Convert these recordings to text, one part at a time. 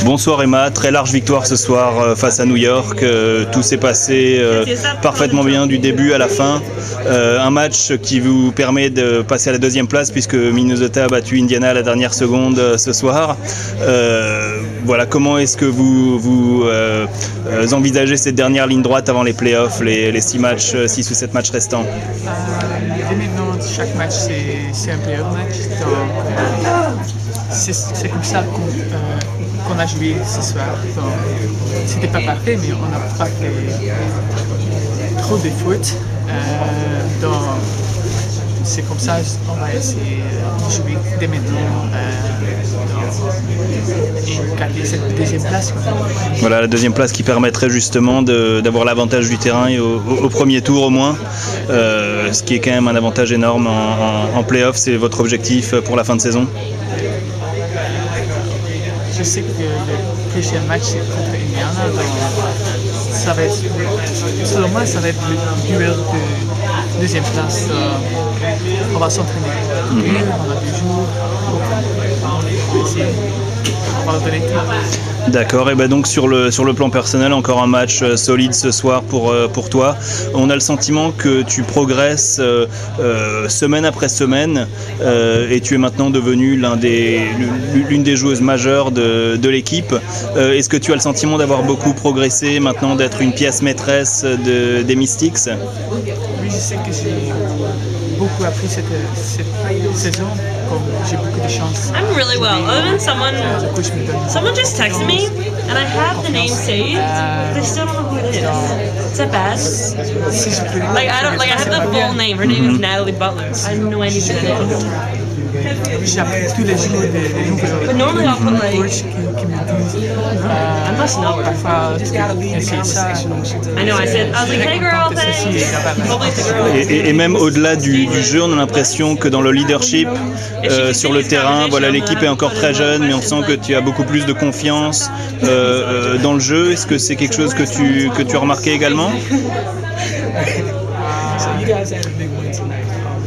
Bonsoir Emma, très large victoire ce soir face à New York. Tout s'est passé parfaitement bien du début à la fin. Un match qui vous permet de passer à la deuxième place puisque Minnesota a battu Indiana à la dernière seconde ce soir. Voilà, comment est-ce que vous envisagez cette dernière ligne droite avant les playoffs, les 6 ou 7 matchs restants? Maintenant, chaque match c'est un playoff match, donc c'est comme ça qu'on a joué ce soir. C'était pas parfait, mais on n'a pas fait trop de fautes. Donc c'est comme ça qu'on va essayer de jouer dès maintenant et garder cette deuxième place. Voilà, la deuxième place qui permettrait justement d'avoir l'avantage du terrain et au premier tour au moins, ce qui est quand même un avantage énorme en play-off. C'est votre objectif pour la fin de saison? Je sais que le prochain match c'est contre Indiana, donc ça va être, selon moi, ça va être le duel de deuxième place. On va s'entraîner. On a 2 jours. On va le donner tout. D'accord, et ben donc sur le plan personnel, encore un match solide ce soir pour toi. On a le sentiment que tu progresses semaine après semaine et tu es maintenant devenu l'une des joueuses majeures de l'équipe. Est-ce que tu as le sentiment d'avoir beaucoup progressé, maintenant d'être une pièce maîtresse des Mystics? Oui, je sais que j'ai beaucoup appris cette saison, comme j'ai beaucoup de chance. I'm really well. Other than someone just texted me, and I have the name saved, but I still don't know who it is. Is that bad? I have the full name. Her name is Natalie Butler. I have no idea who that is. J'ai appris tous les jours des nouvelles. But normally I'll put like. Qui me disent. I must know. Parfois, c'est ça. I know. I was like, hey girl, thanks. Hopefully it's a girl. Et même au-delà du jeu, on a l'impression que dans le leadership, sur le terrain, voilà, l'équipe est encore très jeune, mais on sent que tu as beaucoup plus de confiance dans le jeu. Est-ce que c'est quelque chose que tu as remarqué également?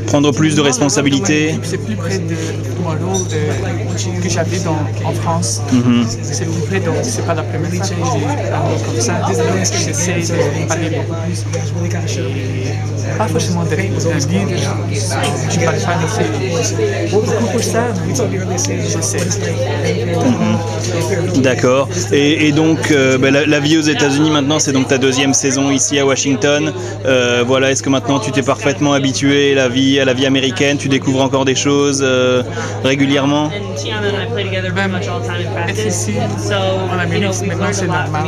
Prendre plus de responsabilités. C'est plus près de mon rôle que j'avais en France. C'est plus près, donc c'est pas la première fois que j'ai un rôle comme ça. J'essaie de parler beaucoup plus. Et pas forcément de guide. Je parle pas beaucoup pour ça, mais j'essaie. D'accord. Et donc, la vie aux États-Unis maintenant, c'est donc ta deuxième saison ici à Washington. Voilà, est-ce que maintenant tu t'es parfaitement habitué à la vie américaine? Tu découvres encore des choses régulièrement? Être ici, en Amérique, maintenant c'est normal.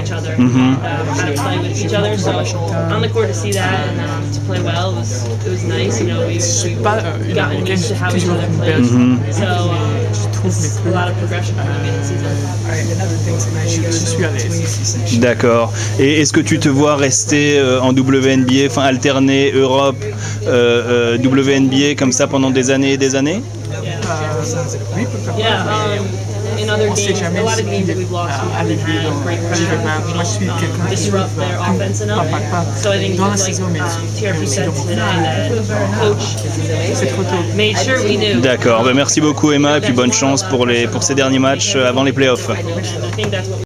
Je suis pas une Américaine, je suis toujours une Belge. Je trouve je suis à l'aise. D'accord. Et est-ce que tu te vois rester en WNBA, enfin alterner Europe, WNBA comme ça pendant des années et des années? Oui, pourquoi pas. On ne sait jamais ce qui va arriver dans l'événement. Moi, je suis quelqu'un qui ne parle pas dans la saison, mais aussi dans mon c'est trop tôt. D'accord. Merci beaucoup Emma et puis bonne chance pour ces derniers matchs avant les playoffs.